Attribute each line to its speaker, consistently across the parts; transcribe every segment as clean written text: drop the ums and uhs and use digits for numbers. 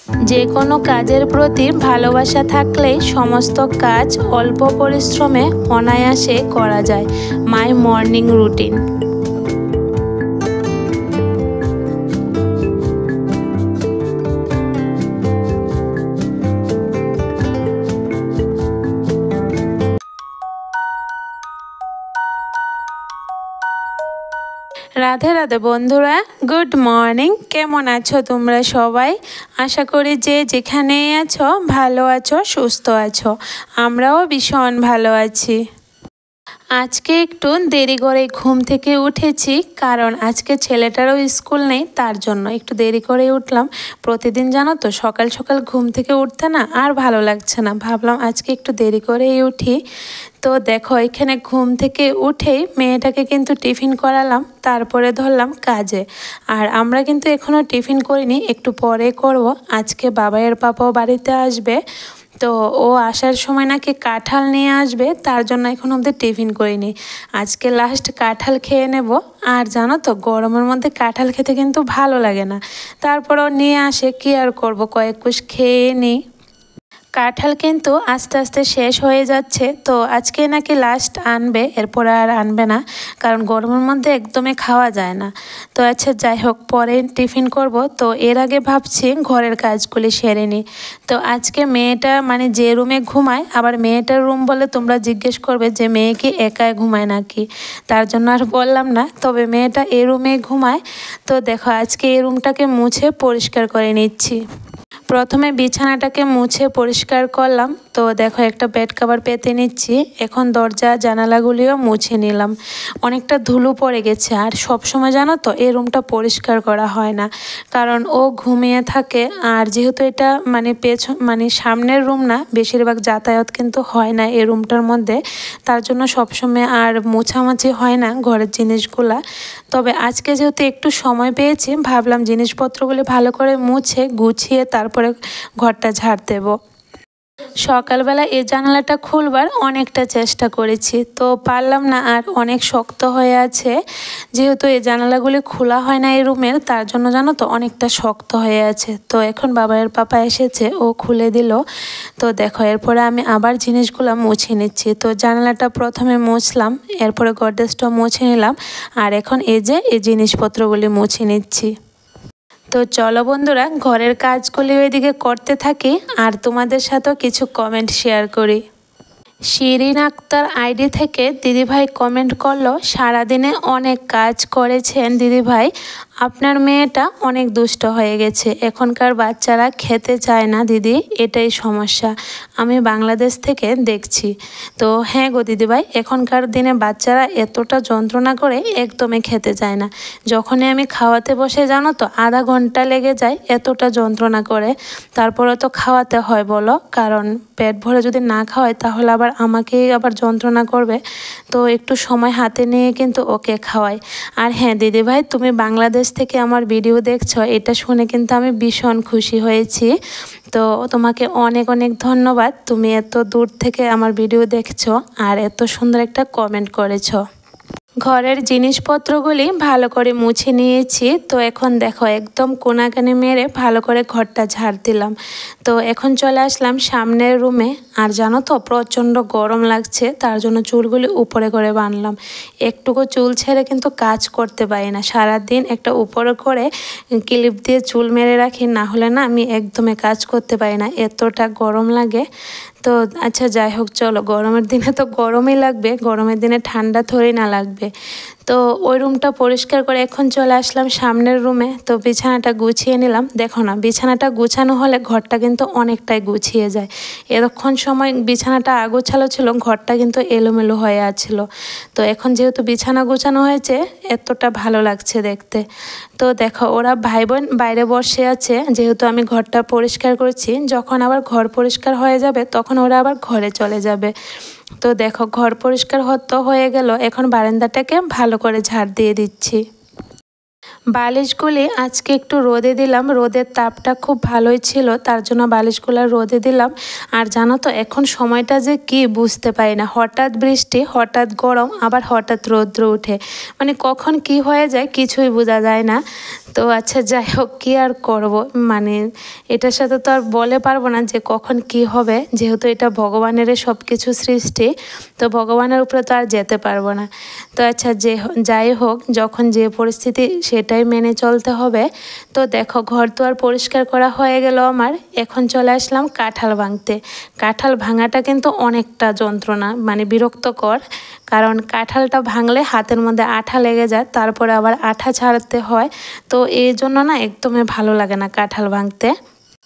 Speaker 1: যে কোনো কাজের প্রতি ভালোবাসা থাকলেই সমস্ত কাজ অল্প পরিশ্রমে অনায়াসে করা যায়। মাই মর্নিং রুটিন। রাধে রাধে বন্ধুরা, গুড মর্নিং। কেমন আছো তোমরা সবাই? আশা করি যে যেখানেই আছো ভালো আছো, সুস্থ আছো। আমরাও ভীষণ ভালো আছি। আজকে একটু দেরি করে ঘুম থেকে উঠেছি, কারণ আজকে ছেলেটারও স্কুল নেই, তার জন্য একটু দেরি করে উঠলাম। প্রতিদিন জানো তো সকাল সকাল ঘুম থেকে উঠতে না আর ভালো লাগছে না, ভাবলাম আজকে একটু দেরি করেই উঠি। তো দেখো এখানে ঘুম থেকে উঠেই মেয়েটাকে কিন্তু টিফিন করালাম, তারপরে ধরলাম কাজে। আর আমরা কিন্তু এখনও টিফিন করিনি, একটু পরে করব। আজকে বাবাইয়ের পাপাও বাড়িতে আসবে, তো ও আসার সময় নাকি কাঁঠাল নিয়ে আসবে, তার জন্য এখন অবধি টিফিন করিনি। আজকে লাস্ট কাঁঠাল খেয়ে নেব। আর জানো তো গরমের মধ্যে কাঁঠাল খেতে কিন্তু ভালো লাগে না, তারপরও নিয়ে আসে, কি আর করব, কয়েক কুশ খেয়ে নিই। কাঁঠাল কিন্তু আস্তে আস্তে শেষ হয়ে যাচ্ছে, তো আজকে নাকি লাস্ট আনবে, এরপরে আর আনবে না, কারণ গরমের মধ্যে একদমই খাওয়া যায় না। তো আচ্ছা যাই হোক, পরে টিফিন করব, তো এর আগে ভাবছি ঘরের কাজগুলি সেরে নিই। তো আজকে মেয়েটা মানে যে রুমে ঘুমায়, আবার মেয়েটার রুম বলে তোমরা জিজ্ঞেস করবে যে মেয়ে কি একাই ঘুমায় নাকি, তার জন্য আর বললাম না, তবে মেয়েটা এই রুমে ঘুমায়। তো দেখো আজকে এই রুমটাকে মুছে পরিষ্কার করে নিচ্ছি। প্রথমে বিছানাটাকে মুছে পরিষ্কার করলাম, তো দেখো একটা বেড কভার পেতে নিচ্ছি। এখন দরজা জানালাগুলিও মুছে নিলাম, অনেকটা ধুলো পড়ে গেছে। আর সব সময় জানো তো এই রুমটা পরিষ্কার করা হয় না, কারণ ও ঘুমিয়ে থাকে। আর যেহেতু এটা মানে সামনের রুম না, বেশিরভাগ যাতায়াত কিন্তু হয় না এই রুমটার মধ্যে, তার জন্য সবসময় আর মোছামাছি হয় না ঘরের জিনিসগুলা। তবে আজকে যেহেতু একটু সময় পেয়েছি, ভাবলাম জিনিসপত্রগুলি ভালো করে মুছে গুছিয়ে তারপরে ঘরটা ঝাড় দেবো। সকালবেলা এই জানালাটা খুলবার অনেকটা চেষ্টা করেছি, তো পারলাম না, আর অনেক শক্ত হয়ে আছে। যেহেতু এই জানালাগুলি খোলা হয় না এই রুমের, তার জন্য জানো তো অনেকটা শক্ত হয়ে আছে। তো এখন বাবাইয়ের পাপা এসেছে, ও খুলে দিল। তো দেখো এরপরে আমি আবার জিনিসগুলো মুছে নিচ্ছি। তো জানালাটা প্রথমে মুছলাম, এরপরে গডরেজটা মুছে নিলাম, আর এখন এই যে এই জিনিসপত্রগুলি মুছে নিচ্ছি। তো চলো বন্ধুরা, ঘরের কাজগুলি ওইদিকে করতে থাকি, আর তোমাদের সাথেও কিছু কমেন্ট শেয়ার করি। শিরিন আক্তার আইডি থেকে দিদিভাই কমেন্ট করলো, সারাদিনে অনেক কাজ করেছেন দিদিভাই, আপনার মেয়েটা অনেক দুষ্ট হয়ে গেছে, এখনকার বাচ্চারা খেতে চায় না দিদি, এটাই সমস্যা, আমি বাংলাদেশ থেকে দেখছি। তো হ্যাঁ গো দিদিভাই, এখনকার দিনে বাচ্চারা এতটা যন্ত্রণা করে একদমই খেতে চায় না। যখনই আমি খাওয়াতে বসে জানো তো আধা ঘন্টা লেগে যায়, এতটা যন্ত্রণা করে। তারপরে তো খাওয়াতে হয় বলো, কারণ পেট ভরে যদি না খাওয়ায় তাহলে আবার আমাকেই আবার যন্ত্রণা করবে। তো একটু সময় হাতে নিয়ে কিন্তু ওকে খাওয়াই। আর হ্যাঁ দিদিভাই, তুমি বাংলাদেশ থেকে আমার ভিডিও দেখছো, এটা শুনে কিন্তু আমি ভীষণ খুশি হয়েছি। তো তোমাকে অনেক অনেক ধন্যবাদ, তুমি এত দূর থেকে আমার ভিডিও দেখছো আর এত সুন্দর একটা কমেন্ট করেছো। ঘরের জিনিসপত্রগুলি ভালো করে মুছে নিয়েছি, তো এখন দেখো একদম কোনাকানি মেরে ভালো করে ঘরটা ঝাড় দিলাম। তো এখন চলে আসলাম সামনের রুমে। আর জানো তো প্রচণ্ড গরম লাগছে, তার জন্য চুলগুলি উপরে করে বাঁধলাম। একটুকু চুল ছেড়ে কিন্তু কাজ করতে পারি না, সারাদিন একটা উপরে করে ক্লিপ দিয়ে চুল মেরে রাখি, না হলে না আমি একদমই কাজ করতে পারি না, এতটা গরম লাগে। তো আচ্ছা যাই হোক, চলো, গরমের দিনে তো গরমই লাগবে, গরমের দিনে ঠান্ডা থোড়ি না লাগবে। তো ওই রুমটা পরিষ্কার করে এখন চলে আসলাম সামনের রুমে। তো বিছানাটা গুছিয়ে নিলাম। দেখো না, বিছানাটা গুছানো হলে ঘরটা কিন্তু অনেকটাই গুছিয়ে যায়। এতক্ষণ সময় বিছানাটা আগোছালো ছিল, ঘরটা কিন্তু এলোমেলো হয়ে আছিল। তো এখন যেহেতু বিছানা গুছানো হয়েছে, এতটা ভালো লাগছে দেখতে। তো দেখো ওরা ভাই বোন বাইরে বসে আছে, যেহেতু আমি ঘরটা পরিষ্কার করছি, যখন আবার ঘর পরিষ্কার হয়ে যাবে তখন ওরা আবার ঘরে চলে যাবে। তো দেখো ঘর পরিষ্কার হয়ে গেল, এখন বারান্দাটাকে ভালো করে ঝাড় দিয়ে দিচ্ছি। বালিশগুলি আজকে একটু রোদে দিলাম, রোদের তাপটা খুব ভালোই ছিল, তার জন্য বালিশগুলো রোদে দিলাম। আর জানো তো এখন সময়টা যে কি বুঝতে পারি না, হঠাৎ বৃষ্টি, হঠাৎ গরম, আবার হঠাৎ রৌদ্র উঠে, মানে কখন কি হয়ে যায় কিছুই বোঝা যায় না। তো আচ্ছা যাই হোক, কী আর করব, মানে এটার সাথে তো আর বলে পারবো না যে কখন কি হবে, যেহেতু এটা ভগবানেরই সব কিছু সৃষ্টি, তো ভগবানের উপরে তো আর যেতে পারবো না। তো আচ্ছা যাই হোক, যখন যে পরিস্থিতি সেটাই মেনে চলতে হবে। তো দেখো ঘর দুয়ার পরিষ্কার করা হয়ে গেল আমার, এখন চলে আসলাম কাঁঠাল ভাঙতে। কাঁঠাল ভাঙাটা কিন্তু অনেকটা যন্ত্রণা, মানে বিরক্তকর, কারণ কাঁঠালটা ভাঙলে হাতের মধ্যে আঠা লেগে যায়, তারপরে আবার আঠা ছাড়াতে হয়। তো এই জন্য না একদমই ভালো লাগে না কাঁঠাল ভাঙতে।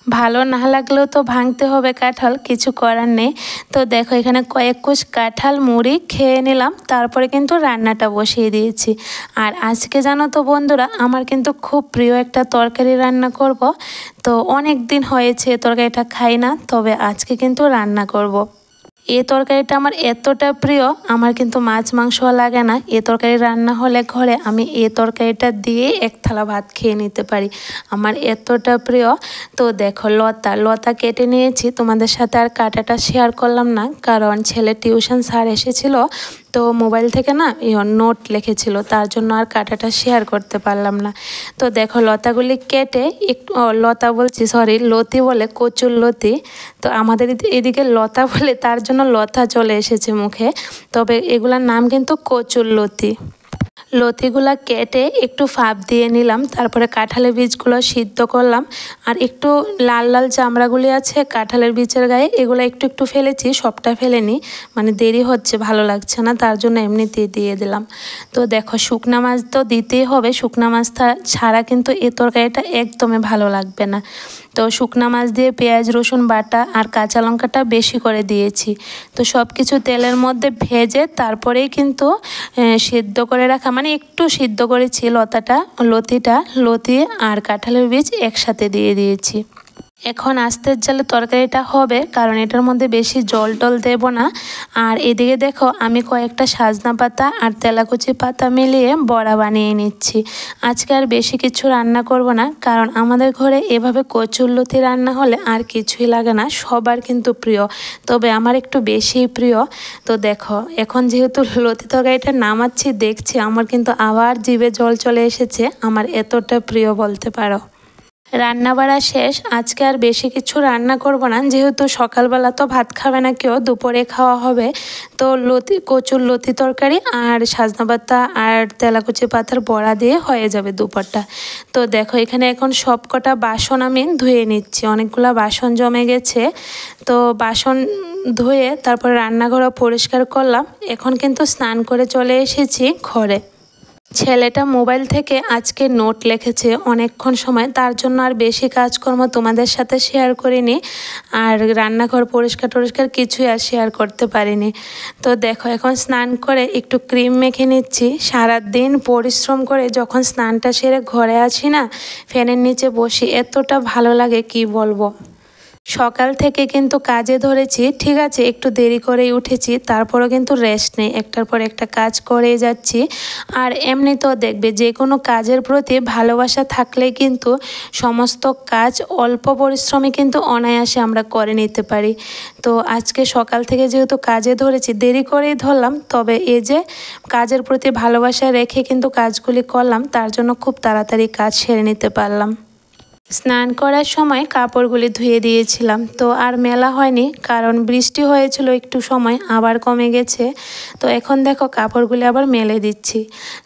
Speaker 1: ভালো না লাগলেও তো ভাঙতে হবে কাঁঠাল, কিছু করার নেই। তো দেখো এখানে কয়েক কোষ কাঁঠাল মুড়ি খেয়ে নিলাম, তারপরে কিন্তু রান্নাটা বসিয়ে দিয়েছি। আর আজকে জানো তো বন্ধুরা, আমার কিন্তু খুব প্রিয় একটা তরকারি রান্না করব। তো অনেক দিন হয়েছে তরকারিটা খাই না, তবে আজকে কিন্তু রান্না করব। এই তরকারিটা আমার এতটা প্রিয়, আমার কিন্তু মাছ মাংস লাগে না, এ তরকারি রান্না হলে ঘরে আমি এই তরকারিটা দিয়ে এক থালা ভাত খেয়ে নিতে পারি, আমার এতটা প্রিয়। তো দেখো লতা কেটে নিয়েছি, তোমাদের সাথে আর কাটাটা শেয়ার করলাম না, কারণ ছেলে টিউশন স্যার এসেছিল, তো মোবাইল থেকে না নোট লিখেছিল, তার জন্য আর কাটাটা শেয়ার করতে পারলাম না। তো দেখো লতাগুলি কেটে একটু, লতা বলছি সরি, লতি বলে, কচুর লতি। তো আমাদের এদিকে লতা বলে, তার জন্য লতা চলে এসেছে মুখে, তবে এগুলার নাম কিন্তু কচুর লতি। লতিগুলা কেটে একটু ফাঁপ দিয়ে নিলাম, তারপরে কাঁঠালের বীজগুলো সিদ্ধ করলাম। আর একটু লাল লাল চামড়াগুলি আছে কাঁঠালের বীজের গায়ে, এগুলো একটু একটু ফেলেছি, সবটা ফেলেনি, মানে দেরি হচ্ছে ভালো লাগছে না, তার জন্য এমনিতেই দিয়ে দিলাম। তো দেখো শুকনা মাছ তো দিতেই হবে, শুকনা মাছ ছাড়া কিন্তু এ তরকারিটা একদমই ভালো লাগবে না। তো শুকনা মাছ দিয়ে পেঁয়াজ রসুন বাটা আর কাঁচা লঙ্কাটা বেশি করে দিয়েছি। তো সব কিছু তেলের মধ্যে ভেজে তারপরেই কিন্তু সিদ্ধ করে রাখা, মানে একটু সিদ্ধ করেছি লতি আর কাঁঠালের বীজ একসাথে দিয়ে দিয়েছি। এখন আস্তের জালে তরকারিটা হবে, কারণ এটার মধ্যে বেশি জল টল দেব না। আর এদিকে দেখো আমি কয়েকটা সাজনা পাতা আর তেলাকুচি পাতা মিলিয়ে বড়া বানিয়ে নিচ্ছি। আজকে আর বেশি কিছু রান্না করব না, কারণ আমাদের ঘরে এভাবে কচুরলতি রান্না হলে আর কিছুই লাগে না, সবার কিন্তু প্রিয়, তবে আমার একটু বেশিই প্রিয়। তো দেখো এখন যেহেতু লতি তরকারিটা নামাচ্ছি, দেখছি আমার কিন্তু আবার জিভে জল চলে এসেছে, আমার এতটা প্রিয় বলতে পারো। রান্না বাড়া শেষ, আজকে আর বেশি কিছু রান্না করব না, যেহেতু সকালবেলা তো ভাত খাবে না কেউ, দুপুরে খাওয়া হবে। তো কচুর লতি তরকারি আর সাজনা পাতা আর তেলাকুচি পাতার বড়া দিয়ে হয়ে যাবে দুপুরটা। তো দেখো এখানে এখন সব কটা বাসন আমি ধুয়ে নিচ্ছি, অনেকগুলো বাসন জমে গেছে। তো বাসন ধুয়ে তারপরে রান্নাঘরও পরিষ্কার করলাম। এখন কিন্তু স্নান করে চলে এসেছি ঘরে। ছেলেটা মোবাইল থেকে আজকে নোট লিখেছে অনেকক্ষণ সময়, তার জন্য আর বেশি কাজকর্ম তোমাদের সাথে শেয়ার করিনি, আর রান্নাঘর পরিষ্কার কিছুই আর শেয়ার করতে পারিনি। তো দেখো এখন স্নান করে একটু ক্রিম মেখে নিচ্ছি। সারাদিন পরিশ্রম করে যখন স্নানটা সেরে ঘরে আসি না, ফ্যানের নিচে বসি, এতটা ভালো লাগে কি বলবো। সকাল থেকে কিন্তু কাজে ধরেছি, ঠিক আছে একটু দেরি করেই উঠেছি, তারপরও কিন্তু রেস্ট নেই, একটার পর একটা কাজ করেই যাচ্ছি। আর এমনি তো দেখবে যে কোনো কাজের প্রতি ভালোবাসা থাকলে কিন্তু সমস্ত কাজ অল্প পরিশ্রমে কিন্তু অনায়াসে আমরা করে নিতে পারি। তো আজকে সকাল থেকে যেহেতু কাজে ধরেছি, দেরি করেই ধরলাম, তবে এই যে কাজের প্রতি ভালোবাসা রেখে কিন্তু কাজগুলি করলাম, তার জন্য খুব তাড়াতাড়ি কাজ সেরে নিতে পারলাম। স্নান করার সময় কাপড়গুলি ধুয়ে দিয়েছিলাম, তো আর মেলা হয়নি, কারণ বৃষ্টি হয়েছিল একটু সময়, আবার কমে গেছে। তো এখন দেখো কাপড়গুলি আবার মেলে দিচ্ছি।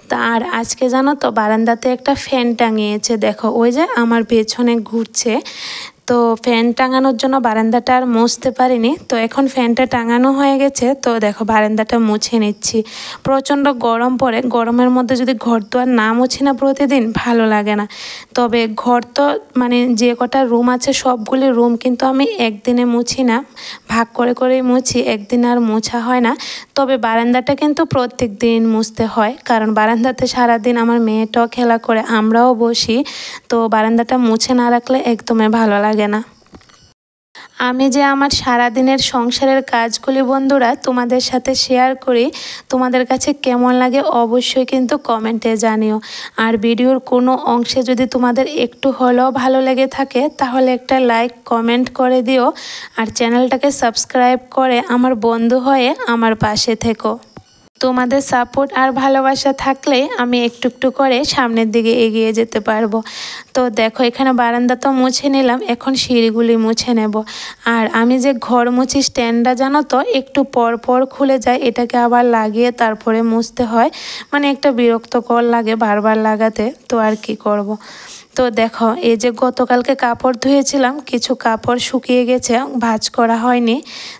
Speaker 1: তা আর আজকে জানো তো বারান্দাতে একটা ফ্যান টাঙিয়েছে, দেখো ওই যে আমার পেছনে ঘুরছে। তো ফ্যান টাঙানোর জন্য বারান্দাটা আর মুছতে পারিনি, তো এখন ফ্যানটা টাঙানো হয়ে গেছে। তো দেখো বারান্দাটা মুছে নিচ্ছি, প্রচণ্ড গরম পড়ে, গরমের মধ্যে যদি ঘর দুয়ার না মুছি না প্রতিদিন ভালো লাগে না। তবে ঘর তো মানে যে কটা রুম আছে সবগুলি রুম কিন্তু আমি একদিনে মুছি না, ভাগ করে করেই মুছি, একদিন আর মোছা হয় না। তবে বারান্দাটা কিন্তু প্রত্যেক দিন মুছতে হয়, কারণ বারান্দাতে সারাদিন আমার মেয়েটাও খেলা করে, আমরাও বসি, তো বারান্দাটা মুছে না রাখলে একদমই ভালো লাগে না। আমি যে আমার সারাদিনের সংসারের কাজগুলি বন্ধুরা তোমাদের সাথে শেয়ার করি, তোমাদের কাছে কেমন লাগে অবশ্যই কিন্তু কমেন্টে জানিও। আর ভিডিওর কোনো অংশে যদি তোমাদের একটু হলেও ভালো লেগে থাকে তাহলে একটা লাইক কমেন্ট করে দিও, আর চ্যানেলটাকে সাবস্ক্রাইব করে আমার বন্ধু হয়ে আমার পাশে থেকো। তোমাদের সাপোর্ট আর ভালোবাসা থাকলে আমি একটু একটু করে সামনের দিকে এগিয়ে যেতে পারবো। তো দেখো এখানে বারান্দা তো মুছে নিলাম, এখন সিঁড়িগুলি মুছে নেব। আর আমি যে ঘর মুছি স্ট্যান্ডটা জানো তো একটু পর পর খুলে যায়, এটাকে আবার লাগিয়ে তারপরে মুছতে হয়, মানে একটা বিরক্তকর লাগে বারবার লাগাতে, তো আর কি করব। তো দেখো এই যে গতকালকে কাপড় ধুয়েছিলাম, কিছু কাপড় শুকিয়ে গেছে, ভাঁজ করা হয়নি।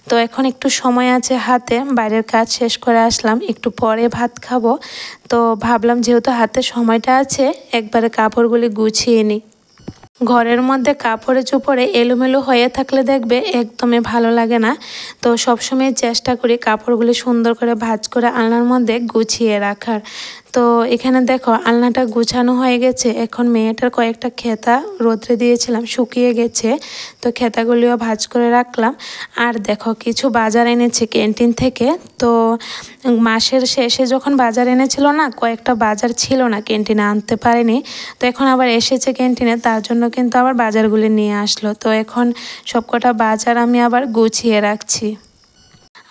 Speaker 1: তো এখন একটু সময় আছে হাতে, বাইরের কাজ শেষ করে আসলাম, একটু পরে ভাত খাবো। তো ভাবলাম যেহেতু হাতে সময়টা আছে একবারে কাপড়গুলি গুছিয়ে নিই। ঘরের মধ্যে কাপড়ে চোপড়ে এলোমেলো হয়ে থাকলে দেখবে একদমই ভালো লাগে না। তো সবসময় চেষ্টা করি কাপড়গুলি সুন্দর করে ভাঁজ করে আলনার মধ্যে গুছিয়ে রাখার। তো এখানে দেখো আলনাটা গুছানো হয়ে গেছে, এখন মেয়েটার কয়েকটা খেতা রোদ্রে দিয়েছিলাম শুকিয়ে গেছে, তো খেতাগুলিও ভাঁজ করে রাখলাম। আর দেখো কিছু বাজার এনেছে ক্যান্টিন থেকে, তো মাসের শেষে যখন বাজার এনেছিল না, কয়েকটা বাজার ছিল না ক্যান্টিনে, আনতে পারেনি। তো এখন আবার এসেছে ক্যান্টিনে, তার জন্য কিন্তু আবার বাজারগুলি নিয়ে আসলো। তো এখন সবকটা বাজার আমি আবার গুছিয়ে রাখছি।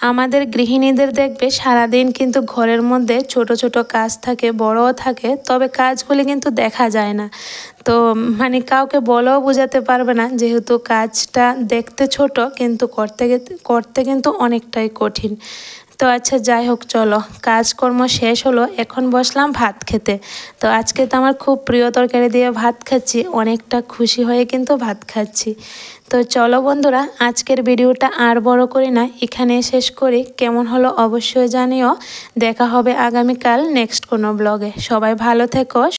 Speaker 1: আমাদের গৃহিণীদের দেখবে সারাদিন কিন্তু ঘরের মধ্যে ছোট ছোট কাজ থাকে, বড়ও থাকে, তবে কাজগুলি কিন্তু দেখা যায় না। তো মানে কাউকে বলেও বোঝাতে পারবে না, যেহেতু কাজটা দেখতে ছোট কিন্তু করতে কিন্তু অনেকটাই কঠিন। তো আচ্ছা যাই হোক, চলো কাজকর্ম শেষ হলো, এখন বসলাম ভাত খেতে। তো আজকে তো আমার খুব প্রিয় তরকারি দিয়ে ভাত খাচ্ছি, অনেকটা খুশি হয়ে কিন্তু ভাত খাচ্ছি। তো চলো বন্ধুরা আজকের ভিডিওটা আর বড় করি না, এখানে শেষ করি। কেমন হলো অবশ্যই জানিও। দেখা হবে আগামীকাল নেক্সট কোনো ব্লগে। সবাই ভালো থেকো।